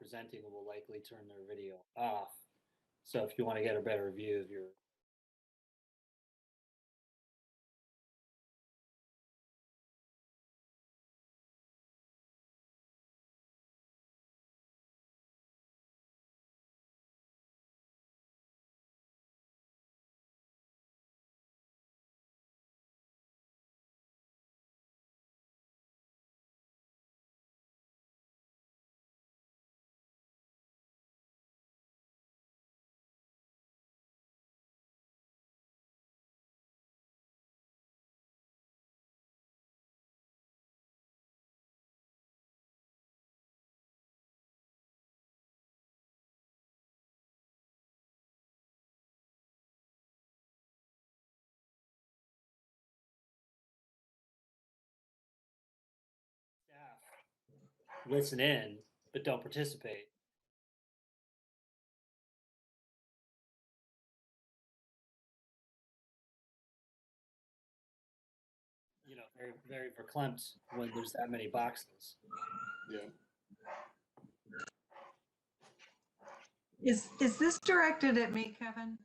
presenting will likely turn their video off. So if you want to get a better view of your staff listen in, but don't participate. Very, very verklempt when there's that many boxes. Yeah. Is this directed at me, Kevin?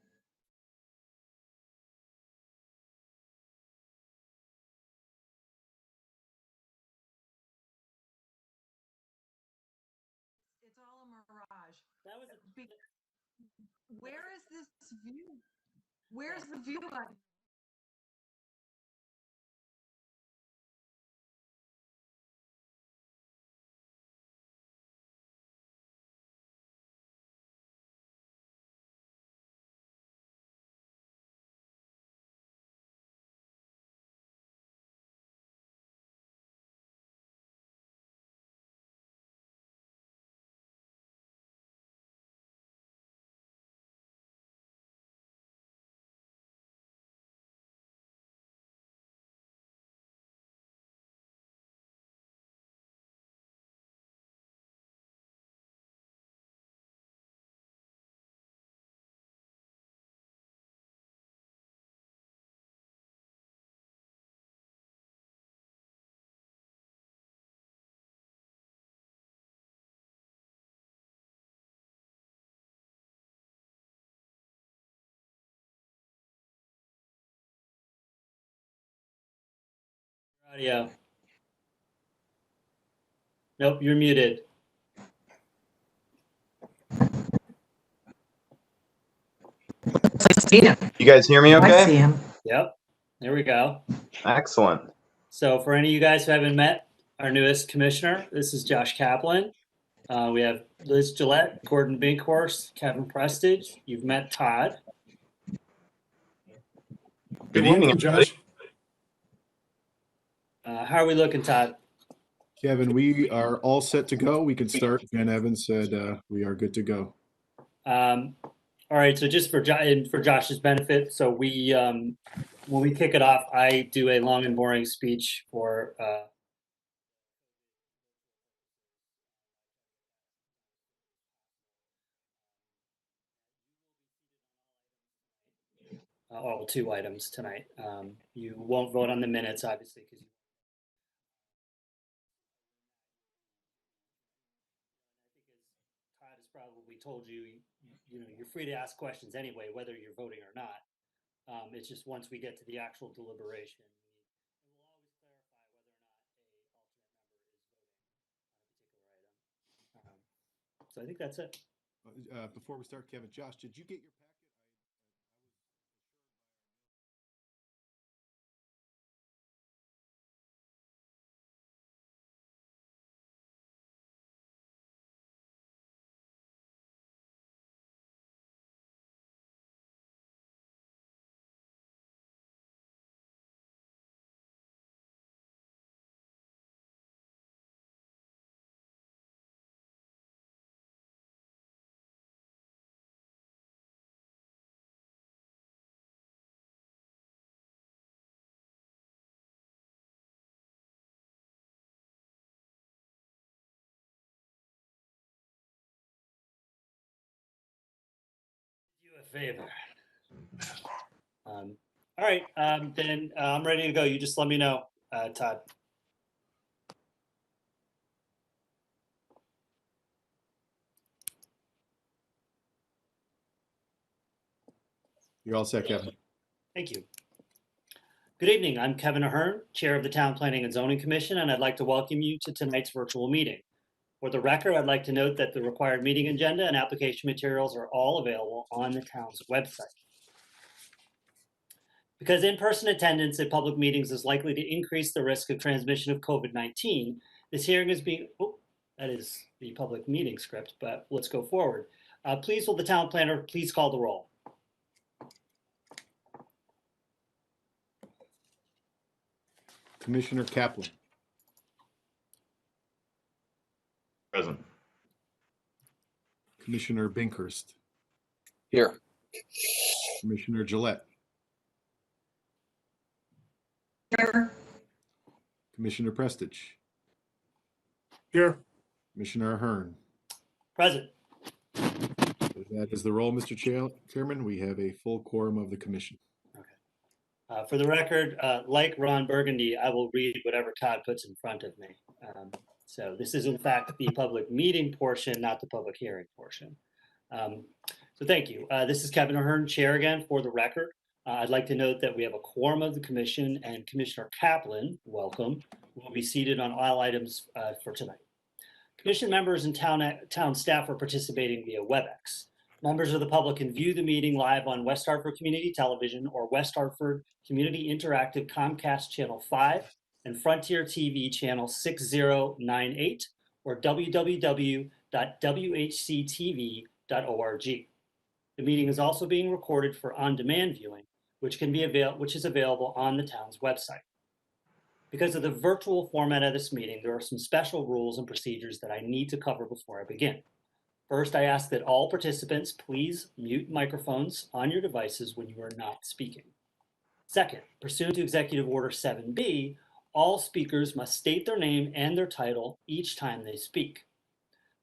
It's all a mirage. That was Where is this view? Where's the view button? audio. Nope, you're muted. I see him. You guys hear me okay? I see him. Yep, there we go. Excellent. So for any of you guys who haven't met our newest commissioner, this is Josh Kaplan. We have Liz Gillette, Gordon Binkhorst, Kevin Prestige. You've met Todd. Good Welcome, evening, Josh. How are we looking, Todd? Kevin, we are all set to go. We can start. Jen Evans said we are good to go. All right, so just for Josh's benefit, so we when we kick it off, I do a long and boring speech for all 2 items tonight. You won't vote on the minutes, obviously, because Todd has probably told you, you're free to ask questions anyway, whether you're voting or not. It's just once we get to the actual deliberation, and we'll always clarify whether or not a alternate member is voting on a particular item. So I think that's it. Before we start, Kevin, Josh, did you get your packet? You a favor. All right, then I'm ready to go. You just let me know, Todd. You're all set, Kevin. Thank you. Good evening. I'm Kevin Ahern, Chair of the Town Planning and Zoning Commission, and I'd like to welcome you to tonight's virtual meeting. For the record, I'd like to note that the required meeting agenda and application materials are all available on the town's website. Because in-person attendance at public meetings is likely to increase the risk of transmission of COVID-19, this hearing is being, that is the public meeting script, but let's go forward. Please, will the town planner please call the roll? Commissioner Kaplan, Present. Commissioner Binkhurst, Here. Commissioner Gillette, Here. Commissioner Prestige, Here. Commissioner Ahern. Present. That is the roll, Mr. Chairman. We have a full quorum of the commission. For the record, like Ron Burgundy, I will read whatever Todd puts in front of me. So this is in fact the public meeting portion, not the public hearing portion. So thank you. This is Kevin Ahern, Chair again for the record. I'd like to note that we have a quorum of the commission and Commissioner Kaplan, welcome, will be seated on all items for tonight. Commission members and town staff are participating via WebEx. Members of the public can view the meeting live on West Hartford Community Television or West Hartford Community Interactive Comcast Channel 5 and Frontier TV Channel 6098 or www.whctv.org. The meeting is also being recorded for on-demand viewing, which is available on the town's website. Because of the virtual format of this meeting, there are some special rules and procedures that I need to cover before I begin. First, I ask that all participants please mute microphones on your devices when you are not speaking. Second, pursuant to Executive Order 7B, all speakers must state their name and their title each time they speak.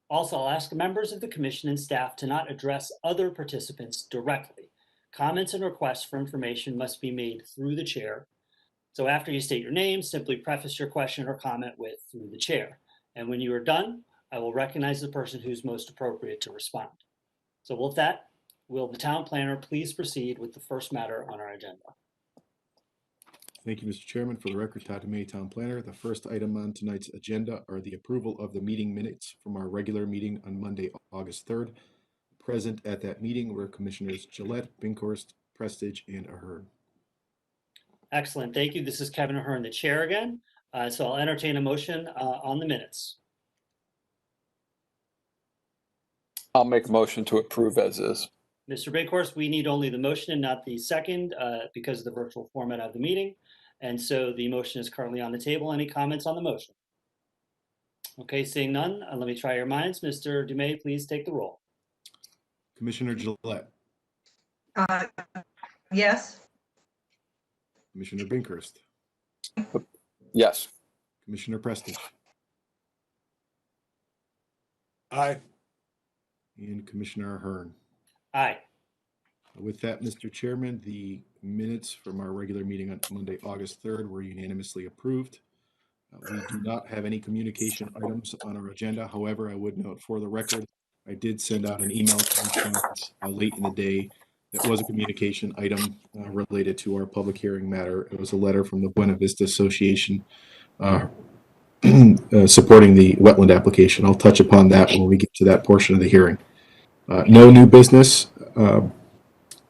Also, I'll ask members of the commission and staff to not address other participants directly. Comments and requests for information must be made through the chair. So after you state your name, simply preface your question or comment with "through the chair." And when you are done, I will recognize the person who's most appropriate to respond. So with that, will the town planner please proceed with the first matter on our agenda? Thank you, Mr. Chairman. For the record, Todd DeMay, Town Planner. The first item on tonight's agenda are the approval of the meeting minutes from our regular meeting on Monday, August 3rd. Present at that meeting were Commissioners Gillette, Binkhurst, Prestige, and Ahern. Excellent. Thank you. This is Kevin Ahern, the chair again. So I'll entertain a motion on the minutes. I'll make a motion to approve as is. Mr. Binkhurst, we need only the motion and not the second because of the virtual format of the meeting. And so the motion is currently on the table. Any comments on the motion? Okay, seeing none, let me try your minds. Mr. DeMay, please take the roll. Commissioner Gillette, Yes. Commissioner Binkhurst, Yes. Commissioner Prestige, Aye. and Commissioner Ahern. Aye. With that, Mr. Chairman, the minutes from our regular meeting on Monday, August 3rd were unanimously approved. We do not have any communication items on our agenda. However, I would note for the record, I did send out an email late in the day that was a communication item related to our public hearing matter. It was a letter from the Buena Vista Association supporting the wetland application. I'll touch upon that when we get to that portion of the hearing. No new business,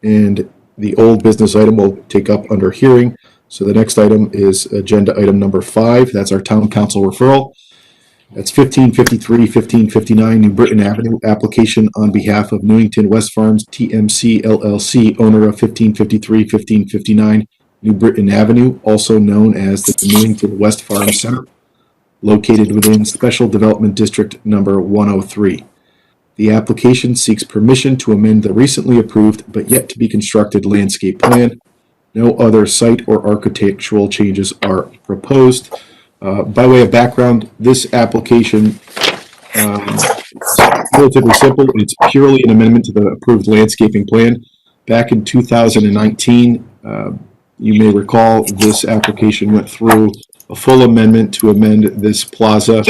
and the old business item will take up under hearing. So the next item is agenda item number 5. That's our town council referral. That's 1553, 1559 New Britain Avenue, application on behalf of Newington West Farms TMC LLC, owner of 1553, 1559 New Britain Avenue, also known as the Newington West Farm Center, located within Special Development District number 103. The application seeks permission to amend the recently approved but yet to be constructed landscape plan. No other site or architectural changes are proposed. By way of background, this application is relatively simple. It's purely an amendment to the approved landscaping plan. Back in 2019, you may recall this application went through a full amendment to amend this plaza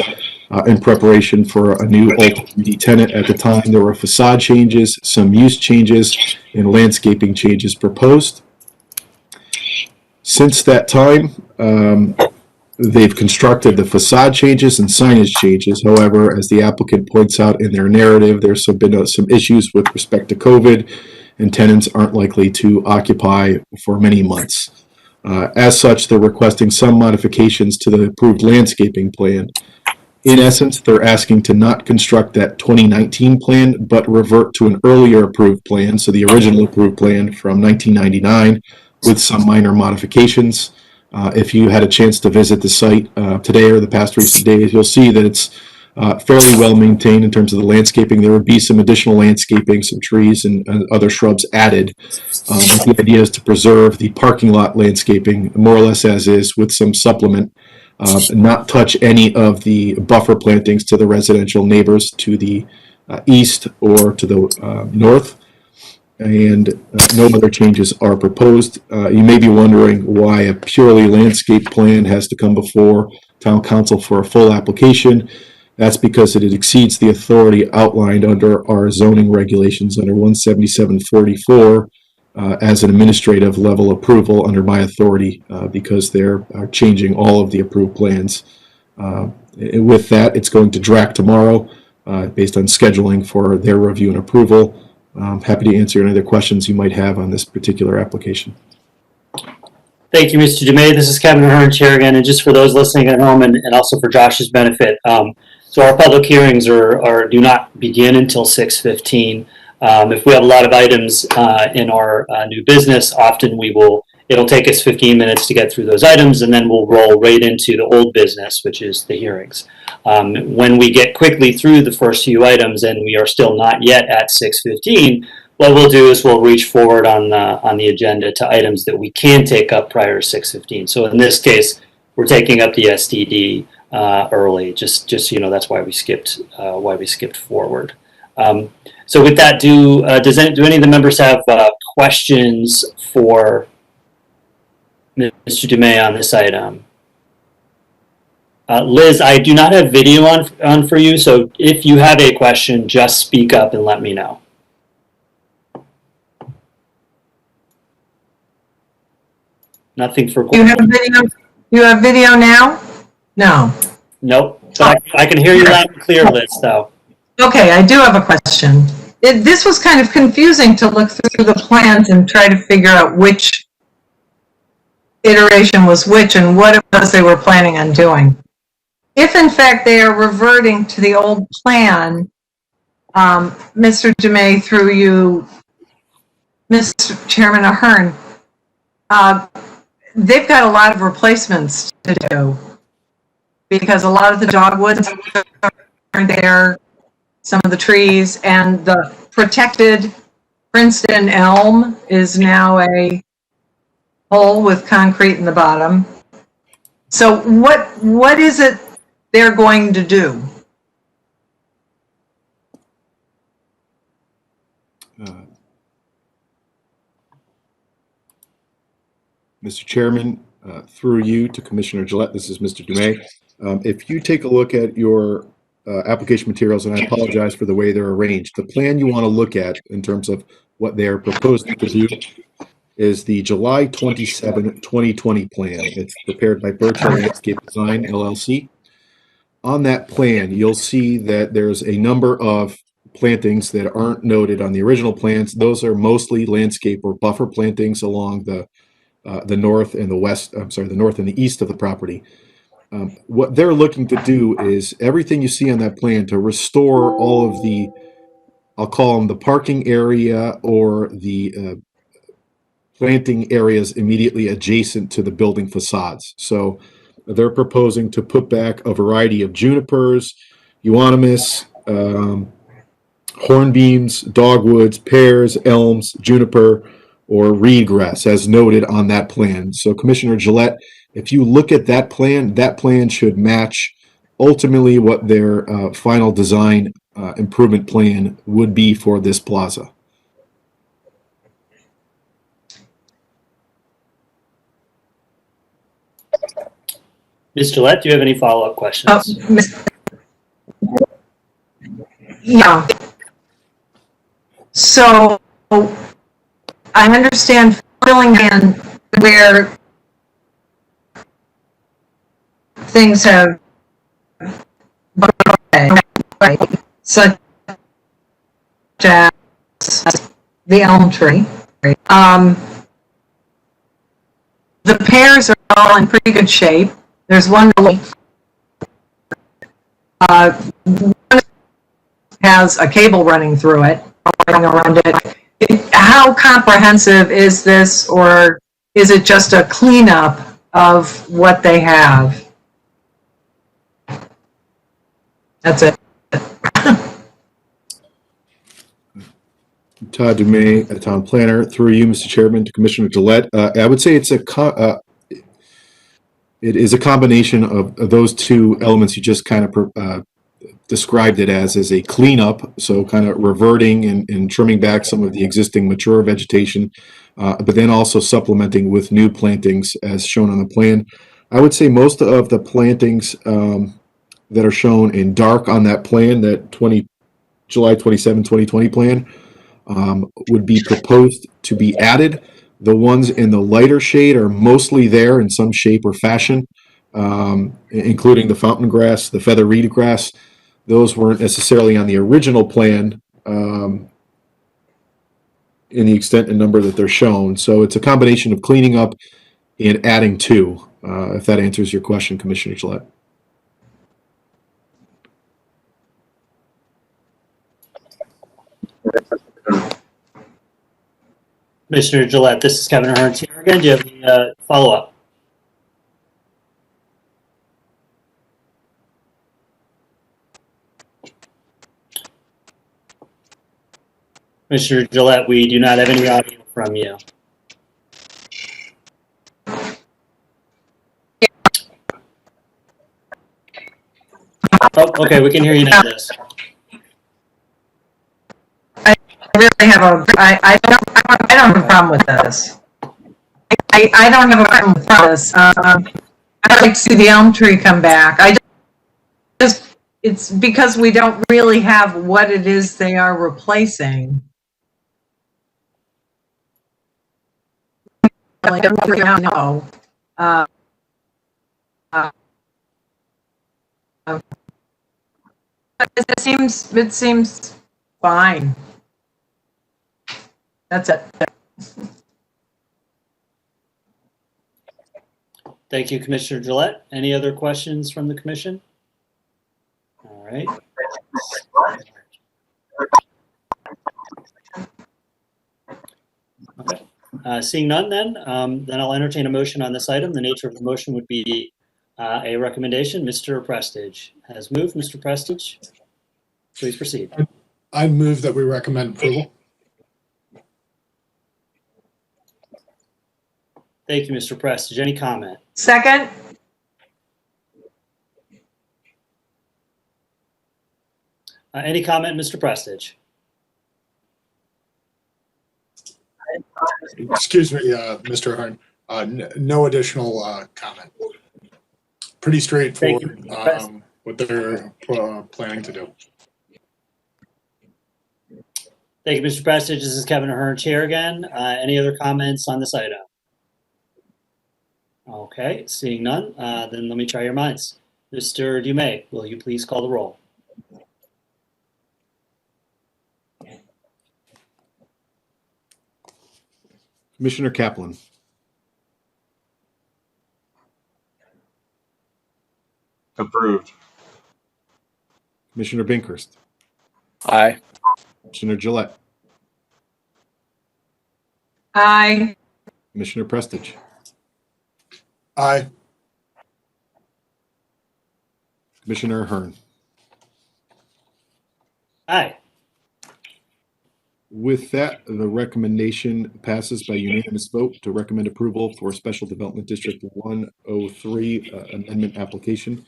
in preparation for a new Alt-3D tenant. At the time, there were facade changes, some use changes, and landscaping changes proposed. Since that time, they've constructed the facade changes and signage changes. However, as the applicant points out in their narrative, there's been some issues with respect to COVID, and tenants aren't likely to occupy for many months. As such, they're requesting some modifications to the approved landscaping plan. In essence, they're asking to not construct that 2019 plan, but revert to an earlier approved plan, so the original approved plan from 1999, with some minor modifications. If you had a chance to visit the site today or the past recent days, you'll see that it's fairly well maintained in terms of the landscaping. There would be some additional landscaping, some trees and other shrubs added. The idea is to preserve the parking lot landscaping more or less as is, with some supplement, not touch any of the buffer plantings to the residential neighbors to the east or to the north. And no other changes are proposed. You may be wondering why a purely landscape plan has to come before Town Council for a full application. That's because it exceeds the authority outlined under our zoning regulations under 17744 as an administrative level approval under my authority, because they're changing all of the approved plans. With that, it's going to DRAC tomorrow based on scheduling for their review and approval. I'm happy to answer any other questions you might have on this particular application. Thank you, Mr. Dumais. This is Kevin Ahern, Chair again, and just for those listening at home and also for Josh's benefit, so our public hearings do not begin until 6:15. If we have a lot of items in our new business, often it'll take us 15 minutes to get through those items, and then we'll roll right into the old business, which is the hearings. When we get quickly through the first few items and we are still not yet at 6:15, what we'll do is we'll reach forward on the agenda to items that we can take up prior to 6:15. So in this case, we're taking up the SDD early. Just that's why we skipped forward. So with that, do any of the members have questions for Mr. Dumais on this item? Liz, I do not have video on for you, so if you have a question, just speak up and let me know. Nothing for You have video? You have video now? No. Nope, but I can hear you loud and clear, Liz, though. Okay, I do have a question. This was kind of confusing to look through the plans and try to figure out which iteration was which and what it was they were planning on doing. If in fact they are reverting to the old plan, Mr. Dumais, through you, Mr. Chairman Ahern, they've got a lot of replacements to do because a lot of the dogwoods are there, some of the trees, and the protected Princeton elm is now a hole with concrete in the bottom. So what is it they're going to do? Mr. Chairman, through you to Commissioner Gillette, this is Mr. Dumais. If you take a look at your application materials, and I apologize for the way they're arranged, the plan you want to look at in terms of what they are proposing to do is the July 27, 2020 plan. It's prepared by Birchall Landscape Design, LLC. On that plan, you'll see that there's a number of plantings that aren't noted on the original plans. Those are mostly landscape or buffer plantings along the north and the west, the north and the east of the property. What they're looking to do is everything you see on that plan to restore all of the, I'll call them the parking area or the planting areas immediately adjacent to the building facades. So they're proposing to put back a variety of junipers, euonymus, hornbeams, dogwoods, pears, elms, juniper, or reed grass as noted on that plan. So Commissioner Gillette, if you look at that plan should match ultimately what their final design improvement plan would be for this plaza. Ms. Gillette, do you have any follow-up questions? Yeah. So I understand filling in where things have, right, such as the elm tree. The pears are all in pretty good shape. There's one has a cable running through it, around it. How comprehensive is this, or is it just a cleanup of what they have? That's it. Todd Dumay, a town planner, through you, Mr. Chairman, to Commissioner Gillette. I would say it is a combination of those two elements you just kind of described it as a cleanup, so kind of reverting and trimming back some of the existing mature vegetation, but then also supplementing with new plantings as shown on the plan. I would say most of the plantings that are shown in dark on that plan, that July 27, 2020 plan, would be proposed to be added. The ones in the lighter shade are mostly there in some shape or fashion, including the fountain grass, the feather reed grass. Those weren't necessarily on the original plan in the extent and number that they're shown. So it's a combination of cleaning up and adding to, if that answers your question, Commissioner Gillette. Commissioner Gillette, this is Kevin Hearns here again. Do you have any follow-up? Commissioner Gillette, we do not have any audio from you. Oh, okay, we can hear you now, Liz. I really have I don't have a problem with this. I don't have a problem with this. I'd like to see the elm tree come back. It's because we don't really have what it is they are replacing. Like, no. It seems fine. That's it. Thank you, Commissioner Gillette. Any other questions from the commission? All right. Okay. Seeing none, then I'll entertain a motion on this item. The nature of the motion would be a recommendation. Mr. Prestige has moved. Mr. Prestige, please proceed. I move that we recommend approval. Thank you, Mr. Prestige. Any comment? Second? Any comment, Mr. Prestige? Excuse me, Mr. Hearn. No additional comment. Pretty straightforward what they're planning to do. Thank you, Mr. Prestige. This is Kevin Hearns here again. Any other comments on this item? Okay, seeing none, then let me try your minds. Mr. Dumay, will you please call the roll? Commissioner Kaplan. Approved. Commissioner Binkhurst. Aye. Commissioner Gillette. Aye. Commissioner Prestige. Aye. Commissioner Hearn. Aye. With that, the recommendation passes by unanimous vote to recommend approval for Special Development District 103 amendment application.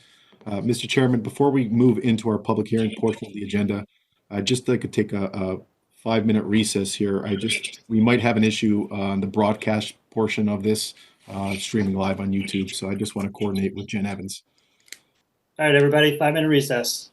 Mr. Chairman, before we move into our public hearing portion of the agenda, I'd just like to take a 5-minute recess here. We might have an issue on the broadcast portion of this streaming live on YouTube, so I just want to coordinate with Jen Evans. All right, everybody, 5-minute recess.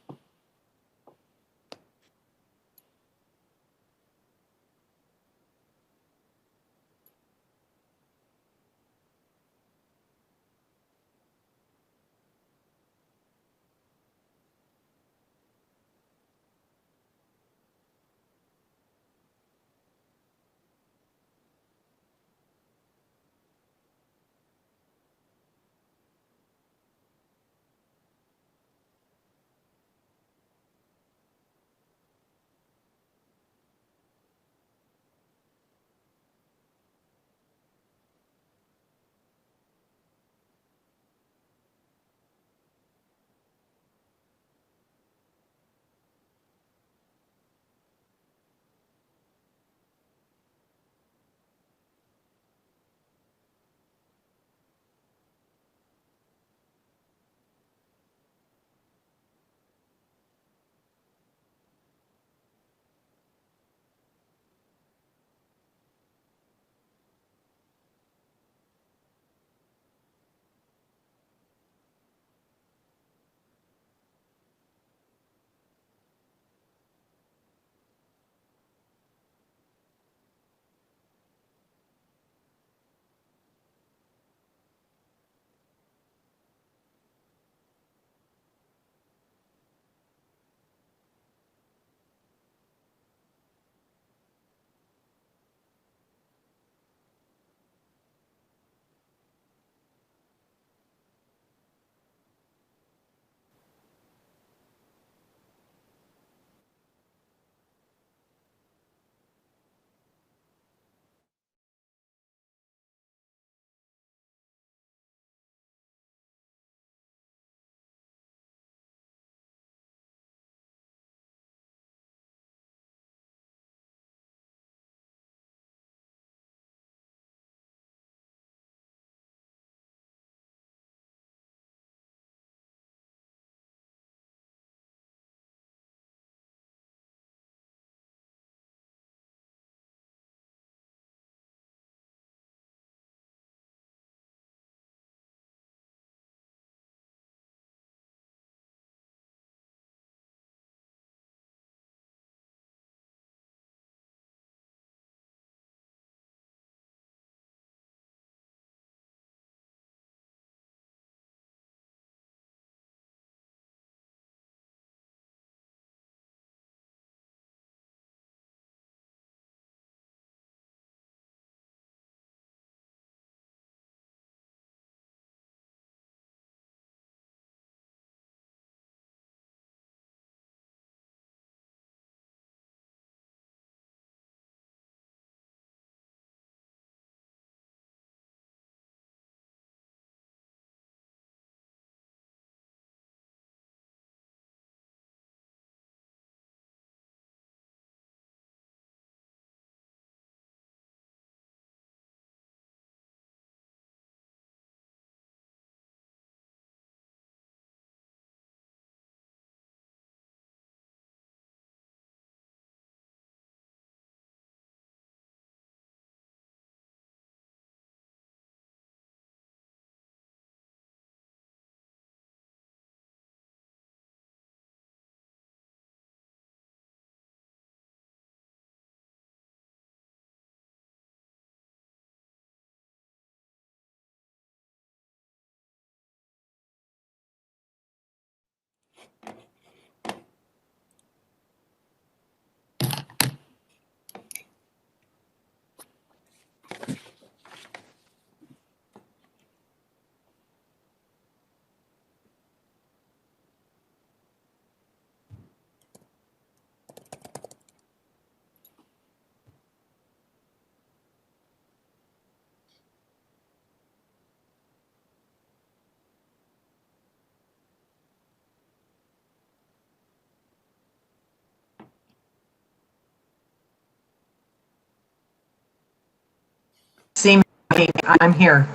See me, I'm here.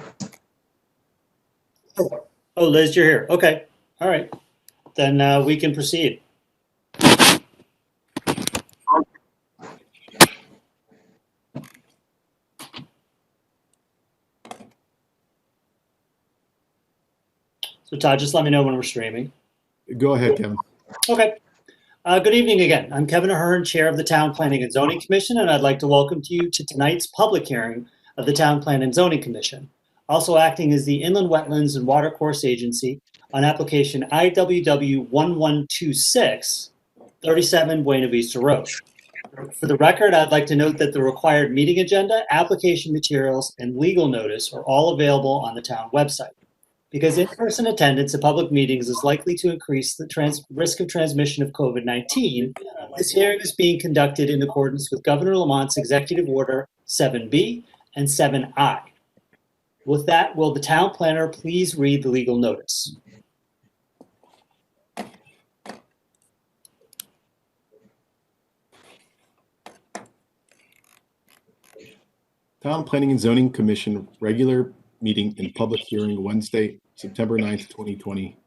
Oh, Liz, you're here. Okay. All right. Then we can proceed. So Todd, just let me know when we're streaming. Go ahead, Kevin. Okay. Good evening again. I'm Kevin Ahern, Chair of the Town Planning and Zoning Commission, and I'd like to welcome you to tonight's public hearing of the Town Plan and Zoning Commission. Also acting as the Inland Wetlands and Watercourse Agency on application IWW 1126, 37 Buena Vista Road. For the record, I'd like to note that the required meeting agenda, application materials, and legal notice are all available on the town website. Because in-person attendance at public meetings is likely to increase the risk of transmission of COVID-19, this hearing is being conducted in accordance with Governor Lamont's Executive Order 7B and 7I. With that, will the town planner please read the legal notice? Town Planning and Zoning Commission regular meeting and public hearing Wednesday, September 9th, 2020.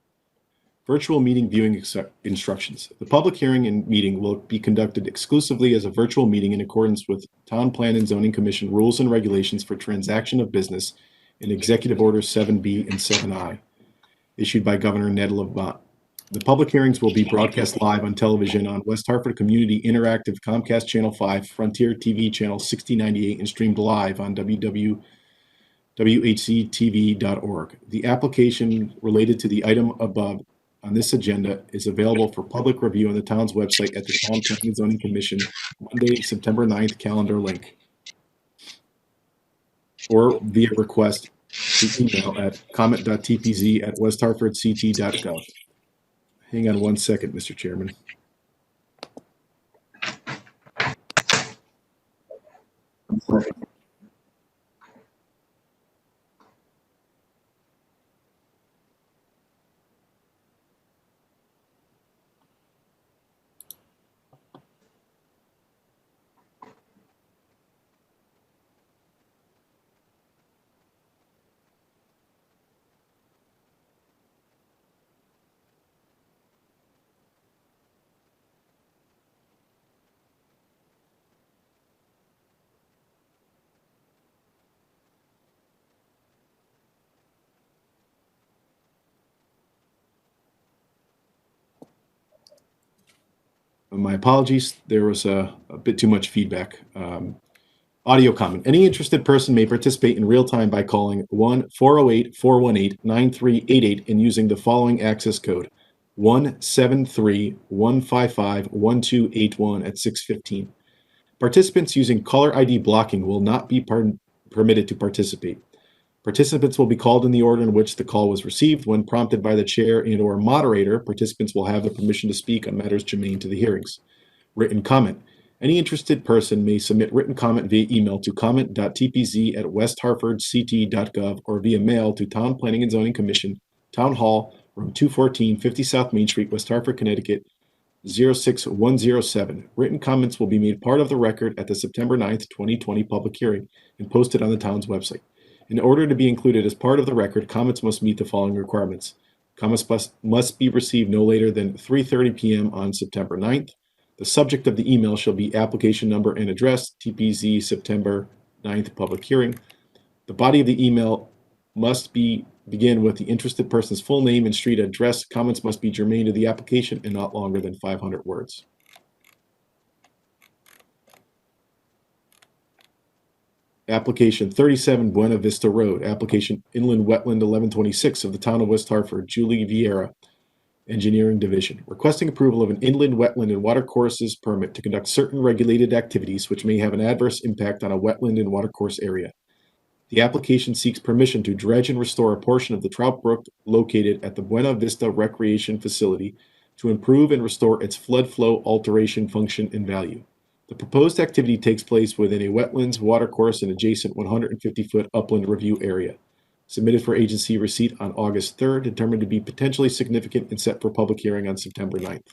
Virtual meeting viewing instructions. The public hearing and meeting will be conducted exclusively as a virtual meeting in accordance with Town Plan and Zoning Commission rules and regulations for transaction of business in Executive Orders 7B and 7I, issued by Governor Ned Lamont. The public hearings will be broadcast live on television on West Hartford Community Interactive Comcast Channel 5, Frontier TV Channel 6098, and streamed live on www.whctv.org. The application related to the item above on this agenda is available for public review on the town's website at the Town Planning and Zoning Commission Monday, September 9th calendar link, or via request to email at comment.tpz@westhartfordct.gov. Hang on one second, Mr. Chairman. My apologies, there was a bit too much feedback. Audio comment. Any interested person may participate in real time by calling 1-408-418-9388 and using the following access code: 173-155-1281 at 6:15. Participants using caller ID blocking will not be permitted to participate. Participants will be called in the order in which the call was received. When prompted by the chair and/or moderator, participants will have the permission to speak on matters germane to the hearings. Written comment. Any interested person may submit written comment via email to comment.tpz@westhartfordct.gov or via mail to Town Planning and Zoning Commission, Town Hall, Room 214, 50 South Main Street, West Hartford, Connecticut, 06107. Written comments will be made part of the record at the September 9th, 2020 public hearing and posted on the town's website. In order to be included as part of the record, comments must meet the following requirements. Comments must be received no later than 3:30 p.m. on September 9th. The subject of the email shall be application number and address, TPZ September 9th public hearing. The body of the email must begin with the interested person's full name and street address. Comments must be germane to the application and not longer than 500 words. Application 37 Buena Vista Road. Application Inland Wetland 1126 of the Town of West Hartford, Julie Vieira. Engineering Division, requesting approval of an inland wetland and watercourses permit to conduct certain regulated activities which may have an adverse impact on a wetland and watercourse area. The application seeks permission to dredge and restore a portion of the Trout Brook located at the Buena Vista Recreation Facility to improve and restore its flood flow alteration function and value. The proposed activity takes place within a wetlands, watercourse, and adjacent 150-foot upland review area. Submitted for agency receipt on August 3rd, determined to be potentially significant and set for public hearing on September 9th.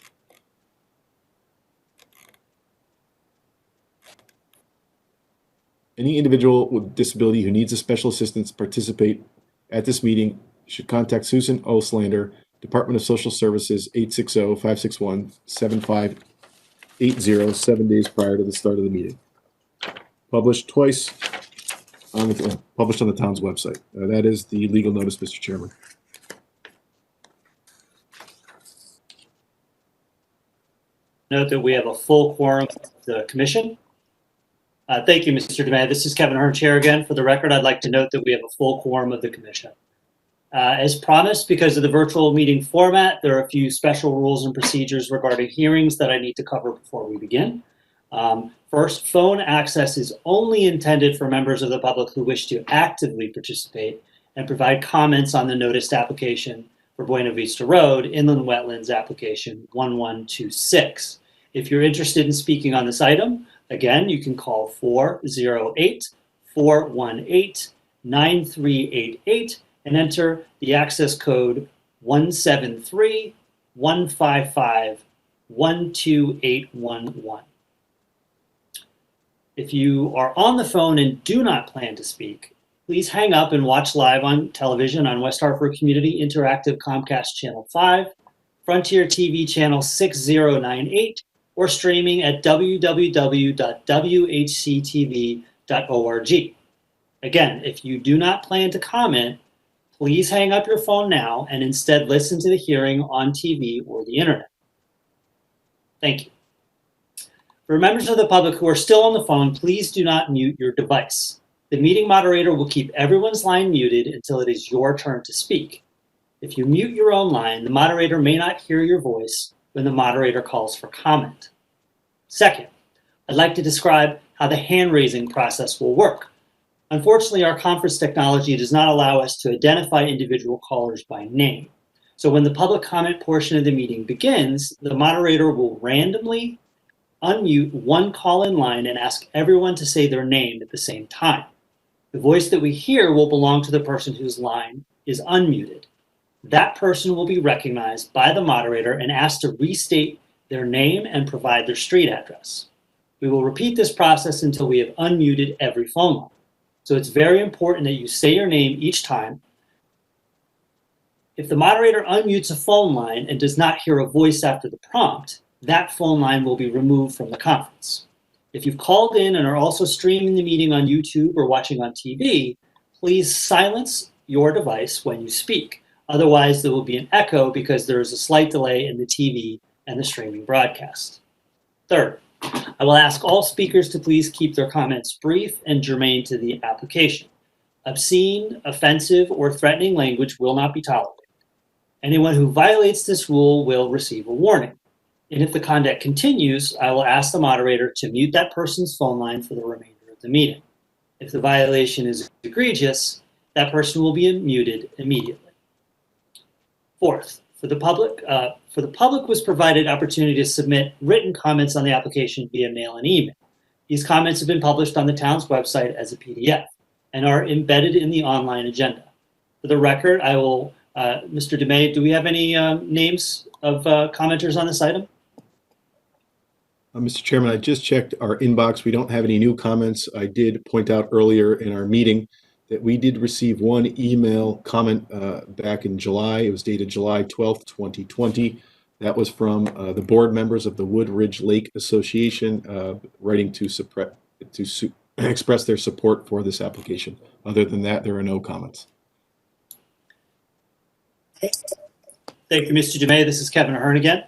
Any individual with disability who needs a special assistance to participate at this meeting should contact Susan Oslander, Department of Social Services, 860-561-7580, 7 days prior to the start of the meeting. Published twice published on the town's website. That is the legal notice, Mr. Chairman. Note that we have a full quorum of the commission. Thank you, Mr. DeMay. This is Kevin Hearn, Chair again. For the record, I'd like to note that we have a full quorum of the commission. As promised, because of the virtual meeting format, there are a few special rules and procedures regarding hearings that I need to cover before we begin. First, phone access is only intended for members of the public who wish to actively participate and provide comments on the noticed application for Buena Vista Road, Inland Wetlands Application 1126. If you're interested in speaking on this item, again, you can call 408-418-9388 and enter the access code 173-155-12811. If you are on the phone and do not plan to speak, please hang up and watch live on television on West Hartford Community Interactive Comcast Channel 5, Frontier TV Channel 6098, or streaming at www.whctv.org. Again, if you do not plan to comment, please hang up your phone now and instead listen to the hearing on TV or the internet. Thank you. For members of the public who are still on the phone, please do not mute your device. The meeting moderator will keep everyone's line muted until it is your turn to speak. If you mute your own line, the moderator may not hear your voice when the moderator calls for comment. Second, I'd like to describe how the hand-raising process will work. Unfortunately, our conference technology does not allow us to identify individual callers by name. So when the public comment portion of the meeting begins, the moderator will randomly unmute one call-in line and ask everyone to say their name at the same time. The voice that we hear will belong to the person whose line is unmuted. That person will be recognized by the moderator and asked to restate their name and provide their street address. We will repeat this process until we have unmuted every phone line. So it's very important that you say your name each time. If the moderator unmutes a phone line and does not hear a voice after the prompt, that phone line will be removed from the conference. If you've called in and are also streaming the meeting on YouTube or watching on TV, please silence your device when you speak. Otherwise, there will be an echo because there is a slight delay in the TV and the streaming broadcast. Third, I will ask all speakers to please keep their comments brief and germane to the application. Obscene, offensive, or threatening language will not be tolerated. Anyone who violates this rule will receive a warning. And if the conduct continues, I will ask the moderator to mute that person's phone line for the remainder of the meeting. If the violation is egregious, that person will be muted immediately. Fourth, for the public was provided opportunity to submit written comments on the application via mail and email. These comments have been published on the town's website as a PDF and are embedded in the online agenda. For the record, I will, Mr. DeMay, do we have any names of commenters on this item? Mr. Chairman, I just checked our inbox. We don't have any new comments. I did point out earlier in our meeting that we did receive one email comment back in July. It was dated July 12th, 2020. That was from the board members of the Woodridge Lake Association writing to express their support for this application. Other than that, there are no comments. Thank you, Mr. DeMay. This is Kevin Hearn again.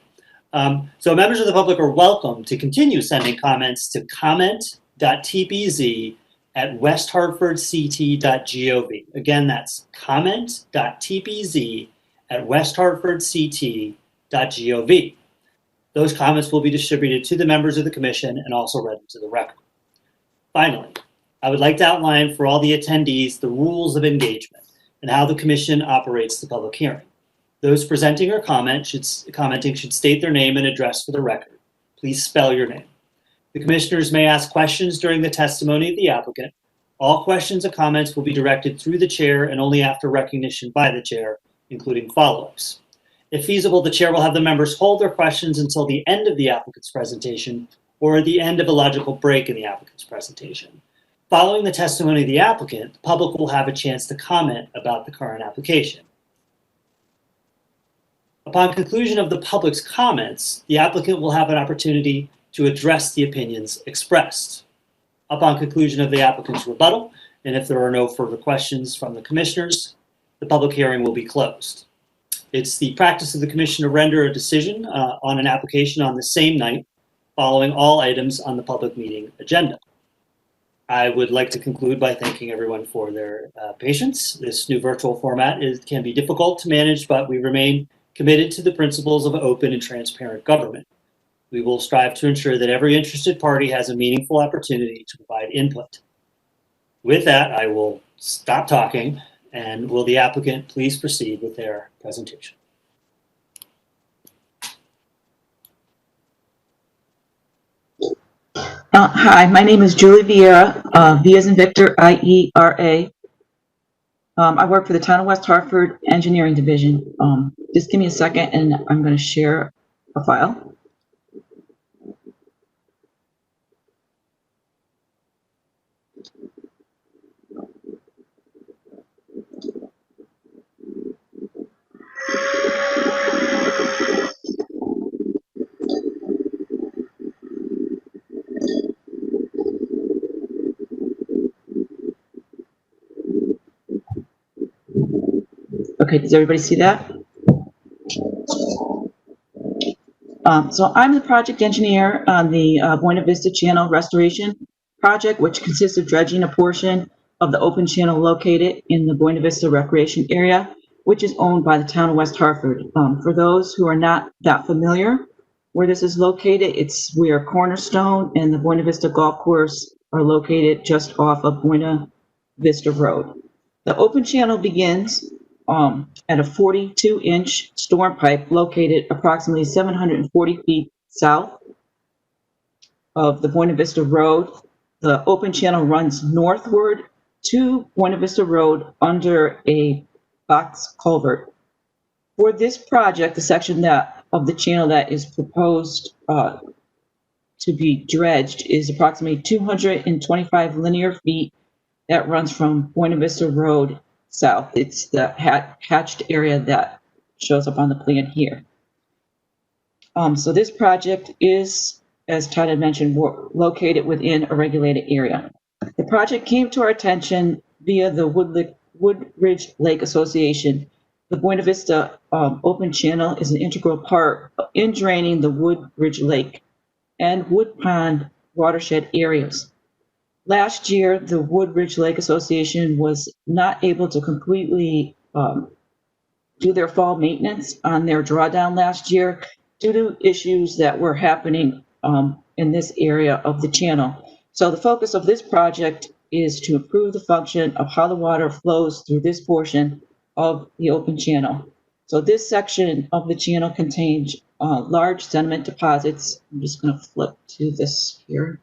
So members of the public are welcome to continue sending comments to comment.tpz@westhartfordct.gov. Again, that's comment.tpz@westhartfordct.gov. www.ntcommission.gov. Those comments will be distributed to the members of the commission and also read into the record. Finally, I would like to outline for all the attendees the rules of engagement and how the commission operates the public hearing. Those presenting or commenting should state their name and address for the record. Please spell your name. The commissioners may ask questions during the testimony of the applicant. All questions and comments will be directed through the chair and only after recognition by the chair, including follow-ups. If feasible, the chair will have the members hold their questions until the end of the applicant's presentation or at the end of a logical break in the applicant's presentation. Following the testimony of the applicant, the public will have a chance to comment about the current application. Upon conclusion of the public's comments, the applicant will have an opportunity to address the opinions expressed. Upon conclusion of the applicant's rebuttal, and if there are no further questions from the commissioners, the public hearing will be closed. It's the practice of the commission to render a decision on an application on the same night, following all items on the public meeting agenda. I would like to conclude by thanking everyone for their patience. This new virtual format can be difficult to manage, but we remain committed to the principles of open and transparent government. We will strive to ensure that every interested party has a meaningful opportunity to provide input. With that, I will stop talking, and will the applicant please proceed with their presentation? Hi, my name is Julie Vieira, V as in Victor, I-E-R-A. I work for the Town of West Hartford Engineering Division. Just give me a second and I'm going to share a file. Okay, does everybody see that? So I'm the project engineer on the Buena Vista Channel Restoration Project, which consists of dredging a portion of the open channel located in the Buena Vista Recreation Area, which is owned by the Town of West Hartford. For those who are not that familiar where this is located, it's where Cornerstone and the Buena Vista Golf Course are located just off of Buena Vista Road. The open channel begins at a 42-inch storm pipe located approximately 740 feet south of the Buena Vista Road. The open channel runs northward to Buena Vista Road under a box culvert. For this project, the section of the channel that is proposed to be dredged is approximately 225 linear feet that runs from Buena Vista Road south. It's the hatched area that shows up on the plan here. So this project is, as Todd had mentioned, located within a regulated area. The project came to our attention via the Woodridge Lake Association. The Buena Vista open channel is an integral part in draining the Woodridge Lake and Wood Pond watershed areas. Last year, the Woodridge Lake Association was not able to completely do their fall maintenance on their drawdown last year due to issues that were happening in this area of the channel. So the focus of this project is to improve the function of how the water flows through this portion of the open channel. So this section of the channel contains large sediment deposits. I'm just going to flip to this here.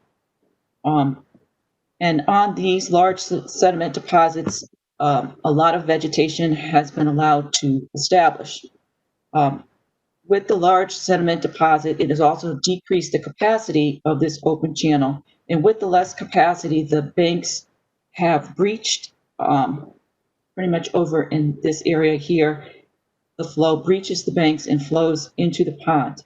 And on these large sediment deposits, a lot of vegetation has been allowed to establish. With the large sediment deposit, it has also decreased the capacity of this open channel. And with the less capacity, the banks have breached pretty much over in this area here. The flow breaches the banks and flows into the pond.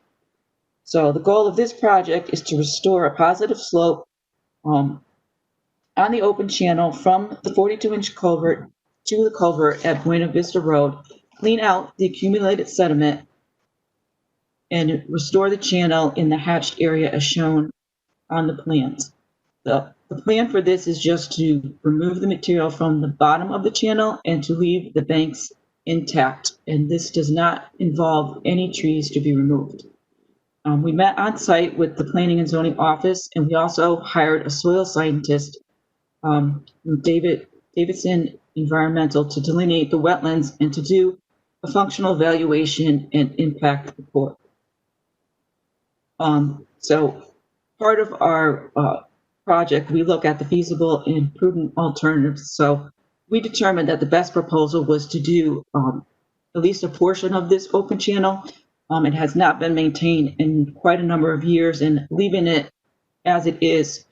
So the goal of this project is to restore a positive slope on the open channel from the 42-inch culvert to the culvert at Buena Vista Road, clean out the accumulated sediment, and restore the channel in the hatched area as shown on the plans. The plan for this is just to remove the material from the bottom of the channel and to leave the banks intact, and this does not involve any trees to be removed. We met on site with the Planning and Zoning Office, and we also hired a soil scientist, Davidson Environmental, to delineate the wetlands and to do a functional evaluation and impact report. So part of our project, we look at the feasible and prudent alternatives. So we determined that the best proposal was to do at least a portion of this open channel. It has not been maintained in quite a number of years, and leaving it as it is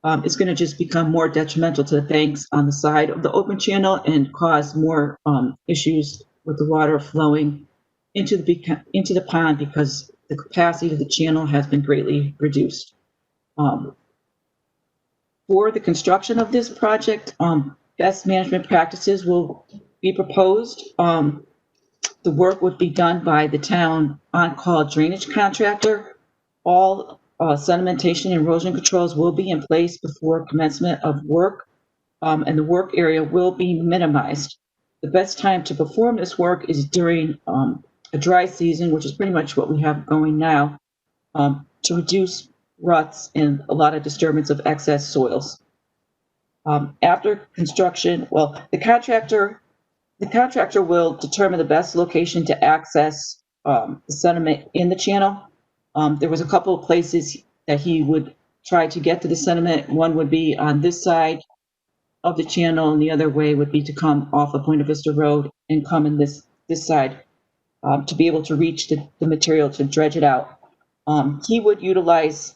going to just become more detrimental to the banks on the side of the open channel and cause more issues with the water flowing into the pond because the capacity of the channel has been greatly reduced. For the construction of this project, best management practices will be proposed. The work would be done by the town on-call drainage contractor. All sedimentation and erosion controls will be in place before commencement of work, and the work area will be minimized. The best time to perform this work is during a dry season, which is pretty much what we have going now, to reduce ruts and a lot of disturbance of excess soils. After construction, well, the contractor will determine the best location to access the sediment in the channel. There was a couple of places that he would try to get to the sediment. One would be on this side of the channel, and the other way would be to come off of Buena Vista Road and come in this side to be able to reach the material to dredge it out. He would utilize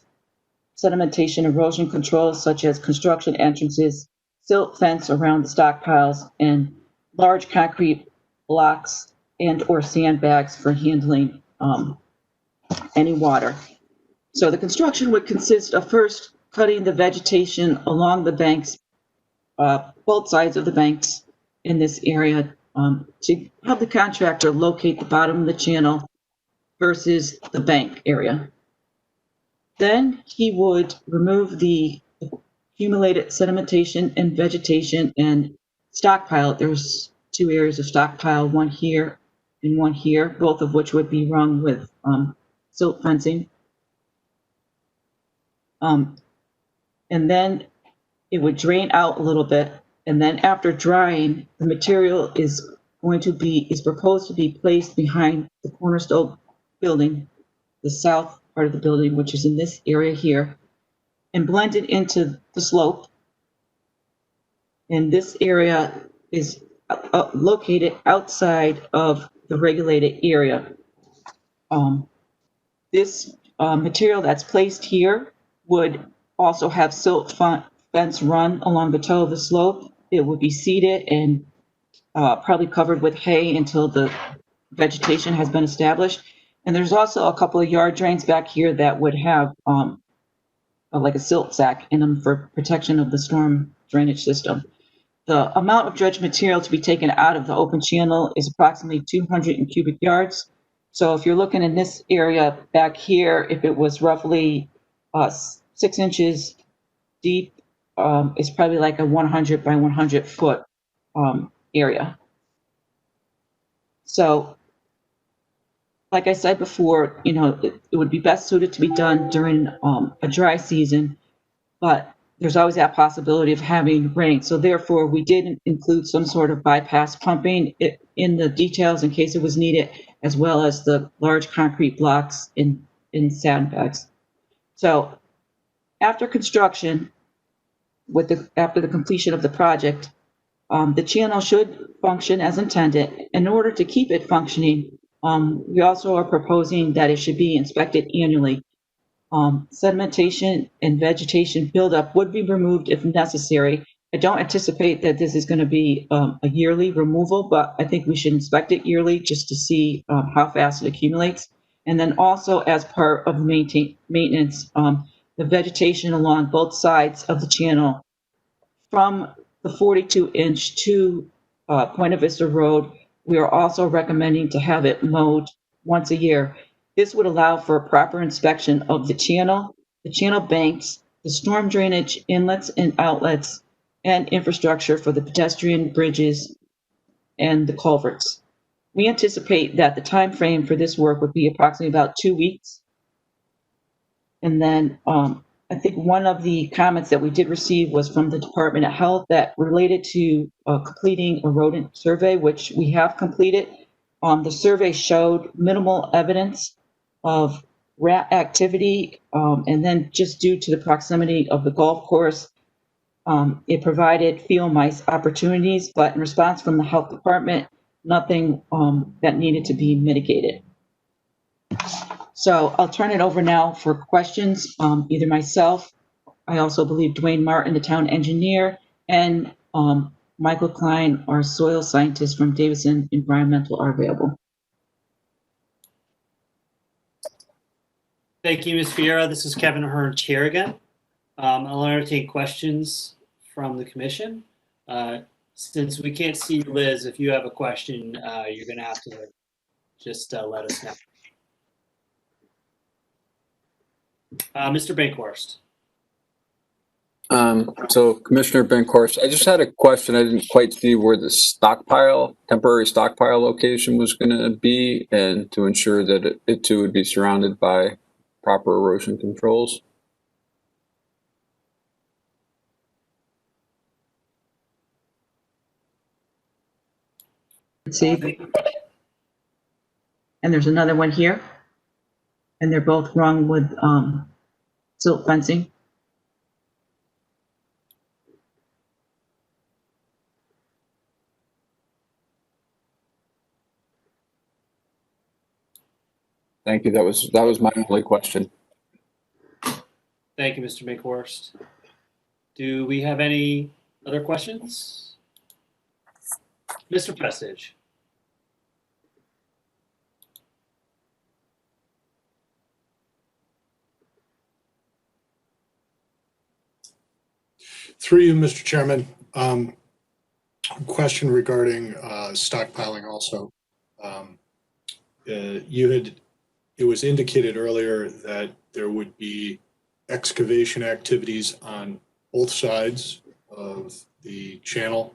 sedimentation erosion controls such as construction entrances, silt fence around the stockpiles, and large concrete blocks and or sandbags for handling any water. So the construction would consist of first cutting the vegetation along the banks, both sides of the banks in this area, to have the contractor locate the bottom of the channel versus the bank area. Then he would remove the accumulated sedimentation and vegetation and stockpile. There's two areas of stockpile, one here and one here, both of which would be rung with silt fencing. And then it would drain out a little bit. And then after drying, the material is proposed to be placed behind the cornerstone building, the south part of the building, which is in this area here, and blended into the slope. And this area is located outside of the regulated area. This material that's placed here would also have silt fence run along the toe of the slope. It would be seeded and probably covered with hay until the vegetation has been established. And there's also a couple of yard drains back here that would have like a silt sack in them for protection of the storm drainage system. The amount of dredge material to be taken out of the open channel is approximately 200 cubic yards. So if you're looking in this area back here, if it was roughly 6 inches deep, it's probably like a 100 by 100 foot area. So like I said before, it would be best suited to be done during a dry season, but there's always that possibility of having rain. So therefore, we did include some sort of bypass pumping in the details in case it was needed, as well as the large concrete blocks in sandbags. So after construction, after the completion of the project, the channel should function as intended. In order to keep it functioning, we also are proposing that it should be inspected annually. Sedimentation and vegetation buildup would be removed if necessary. I don't anticipate that this is going to be a yearly removal, but I think we should inspect it yearly just to see how fast it accumulates. And then also as part of maintenance, the vegetation along both sides of the channel from the 42-inch to Buena Vista Road, we are also recommending to have it mowed once a year. This would allow for a proper inspection of the channel banks, the storm drainage inlets and outlets, and infrastructure for the pedestrian bridges and the culverts. We anticipate that the time frame for this work would be approximately about 2 weeks. And then I think one of the comments that we did receive was from the Department of Health that related to completing a rodent survey, which we have completed. The survey showed minimal evidence of rat activity, and then just due to the proximity of the golf course, it provided field mice opportunities, but in response from the health department, nothing that needed to be mitigated. So I'll turn it over now for questions, either myself, I also believe Dwayne Martin, the town engineer, and Michael Klein, our soil scientist from Davidson Environmental, are available. Thank you, Ms. Vieira. This is Kevin Ahern, chair again. I'll entertain questions from the commission. Since we can't see Liz, if you have a question, you're going to have to just let us know. Mr. Bankhorst. So Commissioner Benkhorst, I just had a question. I didn't quite see where the temporary stockpile location was going to be, and to ensure that it too would be surrounded by proper erosion controls. See, and there's another one here, and they're both rung with silt fencing. Thank you. That was my only question. Thank you, Mr. Bankhorst. Do we have any other questions? Mr. Prestige. Through you, Mr. Chairman, question regarding stockpiling also. It was indicated earlier that there would be excavation activities on both sides of the channel.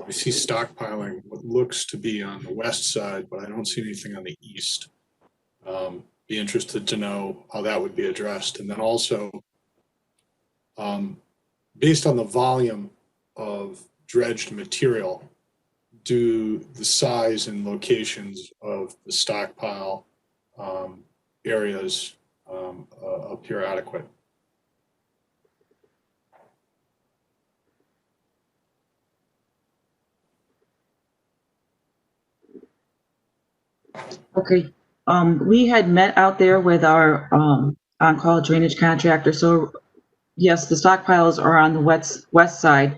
I see stockpiling what looks to be on the west side, but I don't see anything on the east. Be interested to know how that would be addressed. And then also, based on the volume of dredged material, do the size and locations of the stockpile areas appear adequate? Okay, we had met out there with our on-call drainage contractor. So yes, the stockpiles are on the west side,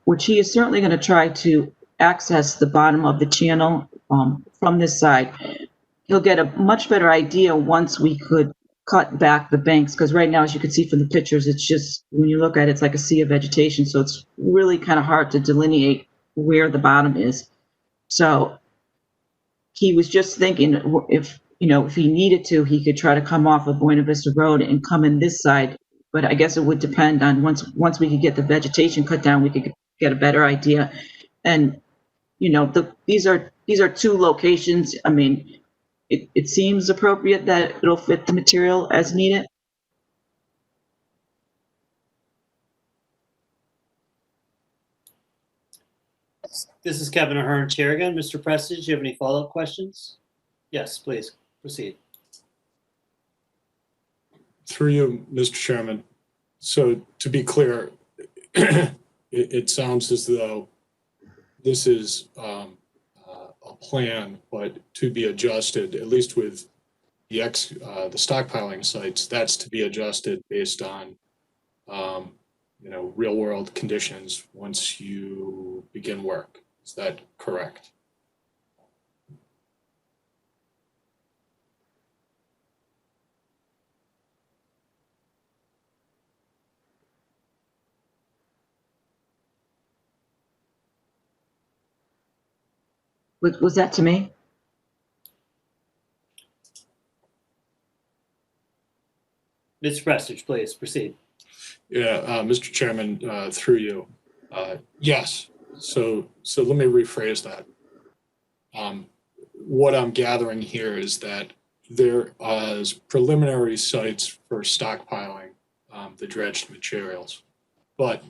which he is certainly going to try to access the bottom of the channel from this side. He'll get a much better idea once we could cut back the banks, because right now, as you can see from the pictures, it's just, when you look at it, it's like a sea of vegetation. So it's really kind of hard to delineate where the bottom is. So he was just thinking if he needed to, he could try to come off of Buena Vista Road and come in this side. But I guess it would depend on once we could get the vegetation cut down, we could get a better idea. And these are two locations. I mean, it seems appropriate that it'll fit the material as needed. This is Kevin Ahern, chair again. Mr. Prestige, do you have any follow-up questions? Yes, please proceed. Through you, Mr. Chairman. So to be clear, it sounds as though this is a plan, but to be adjusted, at least with the stockpiling sites, that's to be adjusted based on real world conditions once you begin work. Is that correct? Was that to me? Mr. Prestige, please proceed. Yeah, Mr. Chairman, through you. Yes. So let me rephrase that. what I'm gathering here is that there is preliminary sites for stockpiling the dredged materials. But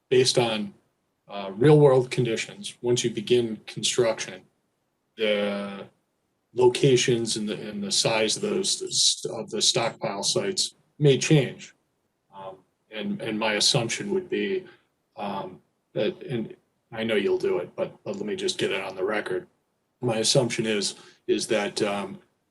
based on real world conditions, once you begin construction, the locations and the size of the stockpile sites may change. And my assumption would be that, and I know you'll do it, but let me just get it on the record. My assumption is that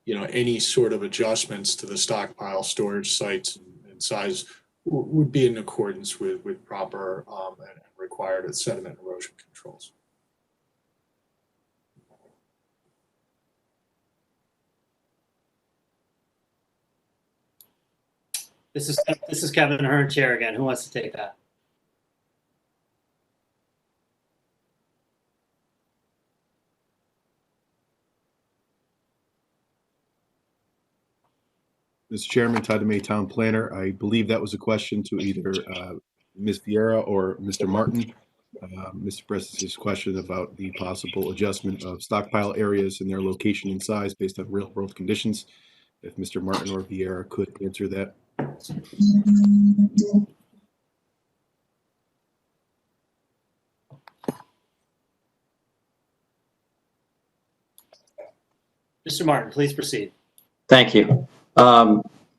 any sort of adjustments to the stockpile storage sites and size would be in accordance with proper and required sediment erosion controls. This is Kevin Hearn, Chair again. Who wants to take that? Mr. Chairman, Todd DeMay, Town Planner. I believe that was a question to either Ms. Vieira or Mr. Martin. Mr. Preston's question about the possible adjustment of stockpile areas and their location and size based on real world conditions. If Mr. Martin or Vieira could answer that. Mr. Martin, please proceed. Thank you.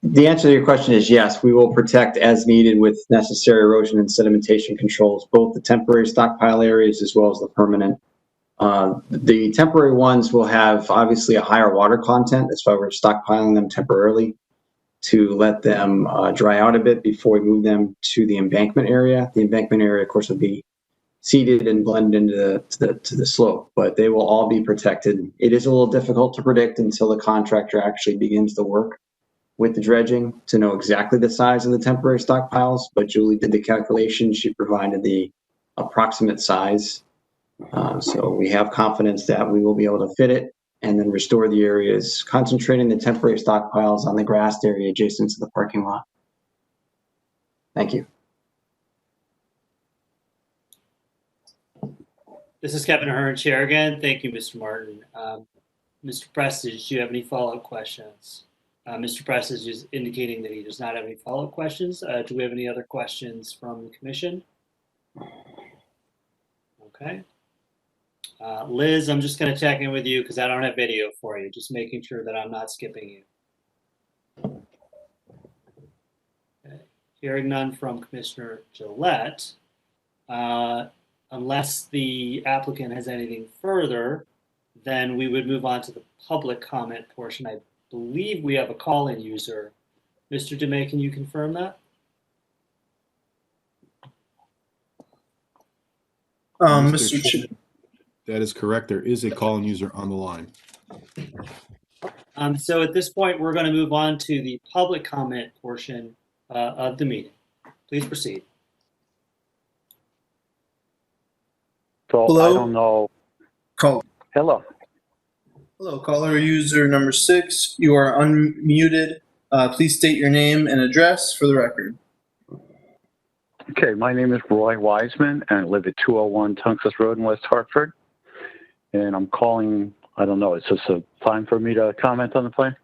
The answer to your question is yes, we will protect as needed with necessary erosion and sedimentation controls, both the temporary stockpile areas as well as the permanent. The temporary ones will have obviously a higher water content. That's why we're stockpiling them temporarily to let them dry out a bit before we move them to the embankment area. The embankment area, of course, will be seeded and blended into the slope, but they will all be protected. It is a little difficult to predict until the contractor actually begins the work with the dredging to know exactly the size of the temporary stockpiles, but Julie did the calculation. She provided the approximate size. So we have confidence that we will be able to fit it and then restore the areas, concentrating the temporary stockpiles on the grassed area adjacent to the parking lot. Thank you. This is Kevin Hearn, Chair again. Thank you, Mr. Martin. Mr. Prestige, do you have any follow-up questions? Mr. Prestige is indicating that he does not have any follow-up questions. Do we have any other questions from the commission? Okay. Liz, I'm just going to check in with you because I don't have video for you. Just making sure that I'm not skipping you. Okay. Hearing none from Commissioner Gillette. Unless the applicant has anything further, then we would move on to the public comment portion. I believe we have a call-in user. Mr. DeMay, can you confirm that? Mr. Chairman, that is correct. There is a call-in user on the line. So at this point, we're going to move on to the public comment portion of the meeting. Please proceed. So Hello? I don't know. Hello. Hello, caller user number 6. You are unmuted. Please state your name and address for the record. Okay, my name is Roy Wiseman, and I live at 201 Tungus Road in West Hartford. And I'm calling, I don't know, is this a time for me to comment on the plan?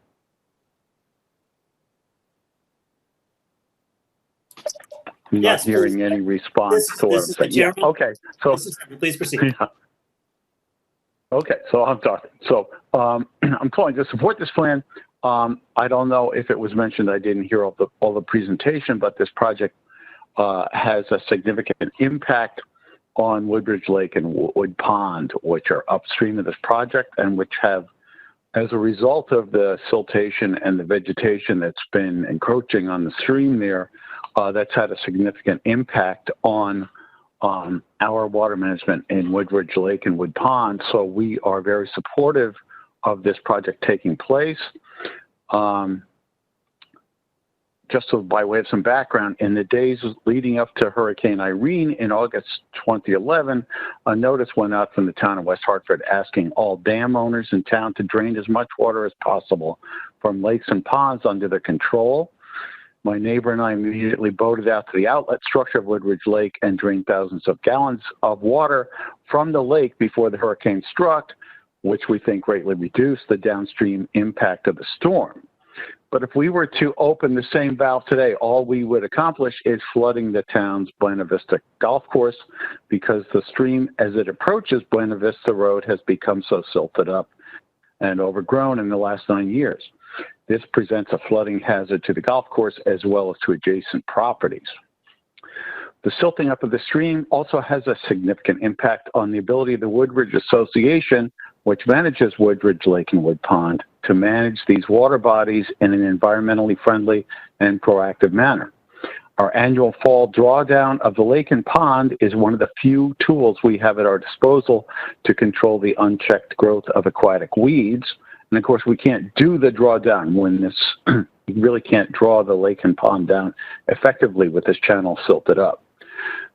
I'm Yes, not hearing please. any response to what I'm saying. Yeah, okay, so Please proceed. yeah. Okay, so I'm talking. So I'm calling to support this plan. I don't know if it was mentioned. I didn't hear all the presentation, but this project has a significant impact on Woodbridge Lake and Wood Pond, which are upstream of this project and which have, as a result of the siltation and the vegetation that's been encroaching on the stream there, that's had a significant impact on our water management in Woodbridge Lake and Wood Pond. So we are very supportive of this project taking place. Just so by way of some background, in the days leading up to Hurricane Irene in August 2011, a notice went out from the town of West Hartford asking all dam owners in town to drain as much water as possible from lakes and ponds under their control. My neighbor and I immediately boated out to the outlet structure of Woodbridge Lake and drained thousands of gallons of water from the lake before the hurricane struck. which we think greatly reduce the downstream impact of the storm. But if we were to open the same valve today, all we would accomplish is flooding the town's Buena Vista golf course, because the stream, as it approaches Buena Vista Road, has become so silted up and overgrown in the last 9 years. This presents a flooding hazard to the golf course as well as to adjacent properties. The silting up of the stream also has a significant impact on the ability of the Woodridge Association, which manages Woodridge Lake and Wood Pond, to manage these water bodies in an environmentally friendly and proactive manner. Our annual fall drawdown of the lake and pond is one of the few tools we have at our disposal to control the unchecked growth of aquatic weeds. And of course, we can't do the drawdown when this, you really can't draw the lake and pond down effectively with this channel silted up.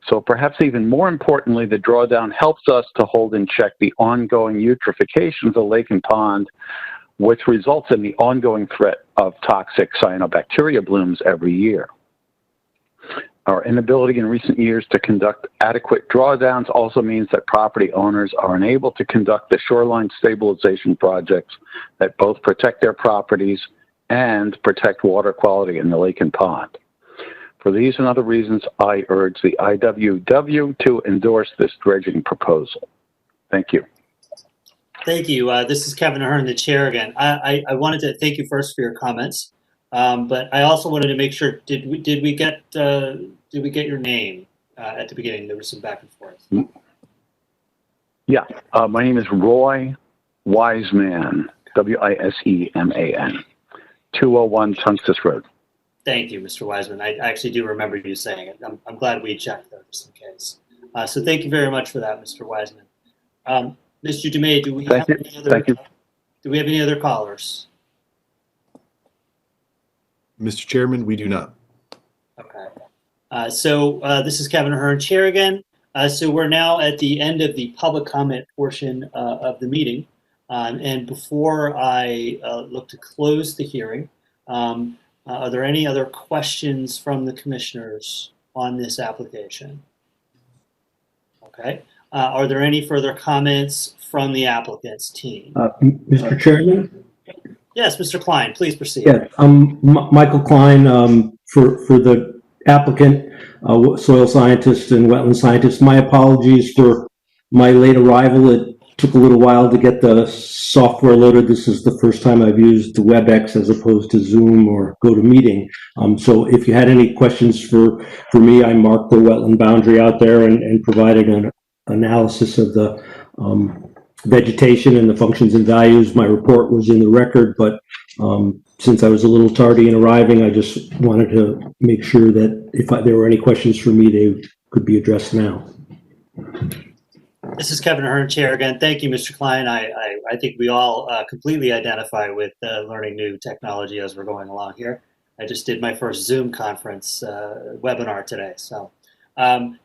So perhaps even more importantly, the drawdown helps us to hold in check the ongoing eutrophication of the lake and pond, which results in the ongoing threat of toxic cyanobacteria blooms every year. Our inability in recent years to conduct adequate drawdowns also means that property owners are unable to conduct the shoreline stabilization projects that both protect their properties and protect water quality in the lake and pond. For these and other reasons, I urge the IWW to endorse this dredging proposal. Thank you. Thank you. This is Kevin Ahern, the chair again. I wanted to thank you first for your comments, but I also wanted to make sure, did we get your name at the beginning? There was some back and forth. Yeah, my name is Roy Wiseman, W-I-S-E-M-A-N, 201 Tungstis Road. Thank you, Mr. Wiseman. I actually do remember you saying it. I'm glad we checked though, just in case. So thank you very much for that, Mr. Wiseman. Mr. Dumais, do we have any other? Do we have any other callers? Mr. Chairman, we do not. Okay. So this is Kevin Ahern, chair again. So we're now at the end of the public comment portion of the meeting. And before I look to close the hearing, are there any other questions from the commissioners on this application? Okay. Are there any further comments from the applicant's team? Mr. Chairman? Yes, Mr. Klein, please proceed. Yes, I'm Michael Klein, for the applicant, soil scientist and wetland scientist. My apologies for my late arrival. It took a little while to get the software loaded. This is the first time I've used WebEx as opposed to Zoom or GoToMeeting. So if you had any questions for me, I marked the wetland boundary out there and provided an analysis of the vegetation and the functions and values. My report was in the record, but since I was a little tardy in arriving, I just wanted to make sure that if there were any questions for me, they could be addressed now. This is Kevin Ahern, chair again. Thank you, Mr. Klein. I think we all completely identify with learning new technology as we're going along here. I just did my first Zoom conference webinar today. So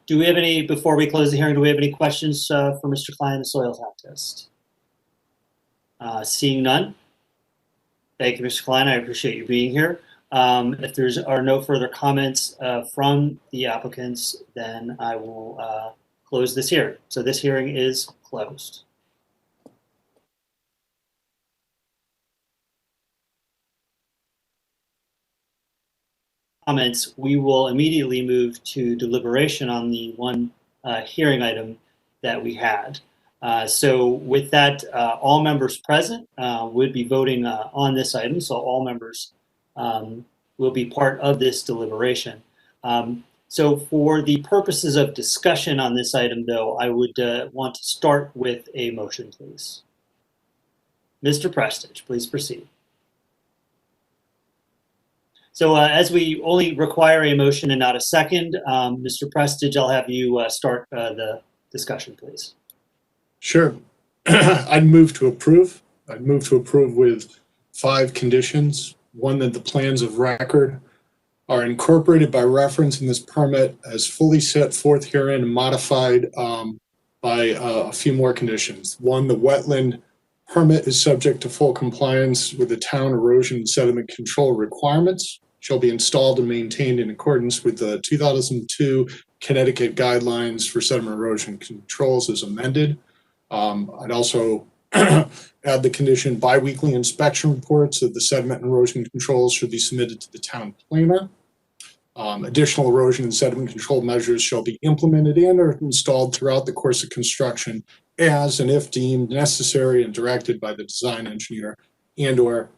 do we have any, before we close the hearing, do we have any questions for Mr. Klein, the soil scientist? Seeing none. Thank you, Mr. Klein. I appreciate you being here. If there are no further comments from the applicants, then I will close this hearing. So this hearing is closed. Comments, we will immediately move to deliberation on the one hearing item that we had. So with that, all members present would be voting on this item. So all members will be part of this deliberation. So for the purposes of discussion on this item, though, I would want to start with a motion, please. Mr. Prestige, please proceed. So as we only require a motion and not a second, Mr. Prestige, I'll have you start the discussion, please. Sure. I'd move to approve. I'd move to approve with 5 conditions. One, that the plans of record are incorporated by reference in this permit as fully set forth herein and modified by a few more conditions. One, the wetland permit is subject to full compliance with the town erosion and sediment control requirements, shall be installed and maintained in accordance with the 2002 Connecticut guidelines for sediment erosion controls as amended. I'd also add the condition biweekly inspection reports of the sediment and erosion controls should be submitted to the town planner. Additional erosion and sediment control measures shall be implemented and or installed throughout the course of construction as and if deemed necessary and directed by the design engineer and or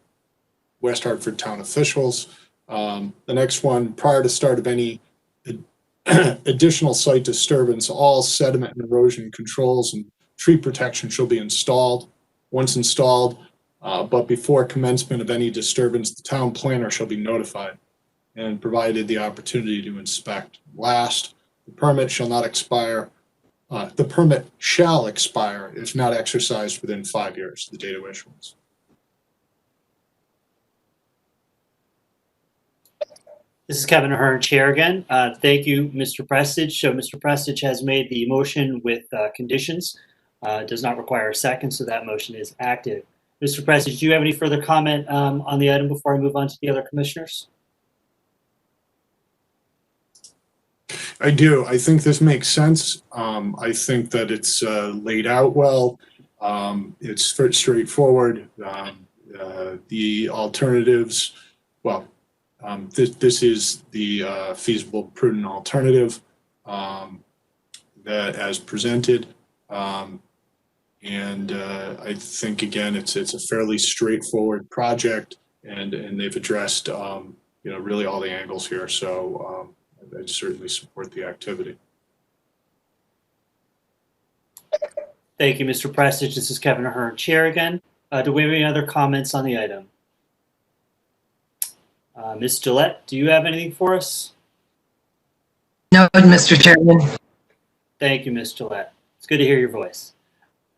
West Hartford town officials. The next one, prior to start of any additional site disturbance, all sediment and erosion controls and tree protection shall be installed. Once installed, but before commencement of any disturbance, the town planner shall be notified and provided the opportunity to inspect. Last, the permit shall not expire. The permit shall expire if not exercised within 5 years of the date of issuance. This is Kevin Ahern, Chair again. Thank you, Mr. Prestage. So Mr. Prestage has made the motion with conditions. Does not require a second, so that motion is active. Mr. Prestage, do you have any further comment on the item before I move on to the other commissioners? I do. I think this makes sense. I think that it's laid out well. It's straightforward. The alternatives, well, this is the feasible, prudent alternative that as presented. And I think, again, it's a fairly straightforward project, and they've addressed, really all the angles here. So I certainly support the activity. Thank you, Mr. Prestage. This is Kevin Ahern, Chair again. Do we have any other comments on the item? Ms. Gillette, do you have anything for us? No, Mr. Chairman. Thank you, Ms. Gillette. It's good to hear your voice.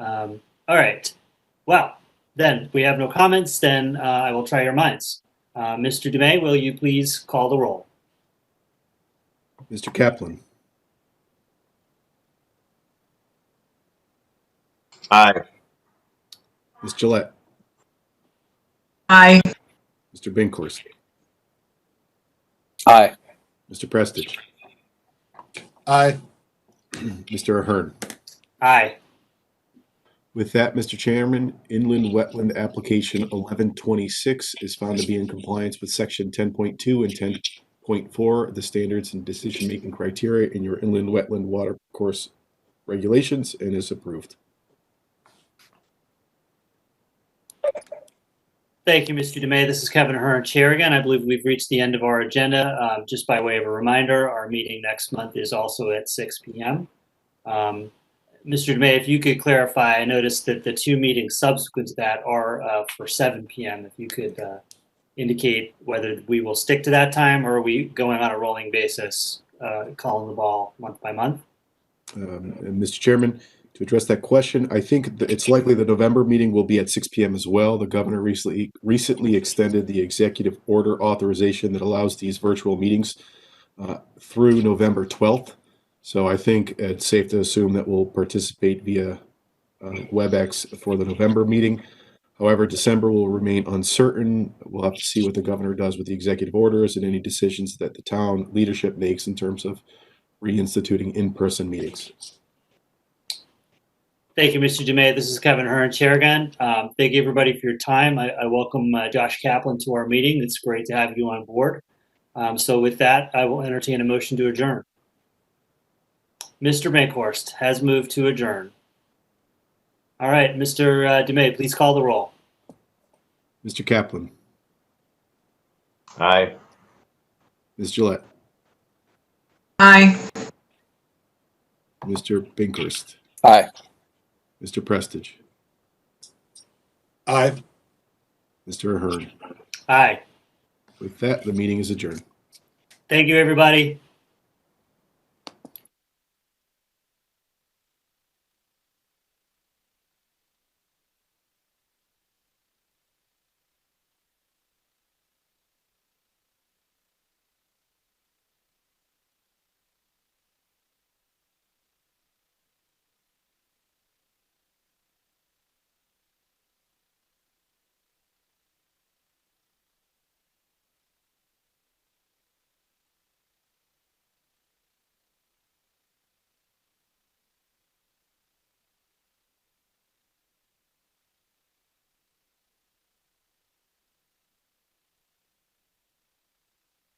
All right. Well, then we have no comments. Then I will try your minds. Mr. Dumais, will you please call the roll? Mr. Kaplan. Aye. Ms. Gillette. Aye. Mr. Binkhorst. Aye. Mr. Prestige. Aye. Mr. Ahern. Aye. With that, Mr. Chairman, inland wetland application 1126 is found to be in compliance with section 10.2 and 10.4 of the standards and decision-making criteria in your inland wetland water course regulations and is approved. Thank you, Mr. Dumais. This is Kevin Ahern, Chair again. I believe we've reached the end of our agenda. Just by way of a reminder, our meeting next month is also at 6 p.m. Mr. Dumais, if you could clarify, I noticed that the two meetings subsequent to that are for 7 p.m. If you could indicate whether we will stick to that time or are we going on a rolling basis, calling the ball month by month? And Mr. Chairman, to address that question, I think that it's likely the November meeting will be at 6 p.m. as well. The governor recently extended the executive order authorization that allows these virtual meetings through November 12th. So I think it's safe to assume that we'll participate via WebEx for the November meeting. However, December will remain uncertain. We'll have to see what the governor does with the executive orders and any decisions that the town leadership makes in terms of reinstituting in-person meetings. Thank you, Mr. Dumais. This is Kevin Ahern, Chair again. Thank you, everybody, for your time. I welcome Josh Kaplan to our meeting. It's great to have you on board. So with that, I will entertain a motion to adjourn. Mr. Binkhorst has moved to adjourn. All right, Mr. Dumais, please call the roll. Mr. Kaplan. Aye. Ms. Gillette. Aye. Mr. Binkhorst. Aye. Mr. Prestige. Aye. Mr. Ahern. Aye. With that, the meeting is adjourned. Thank you, everybody.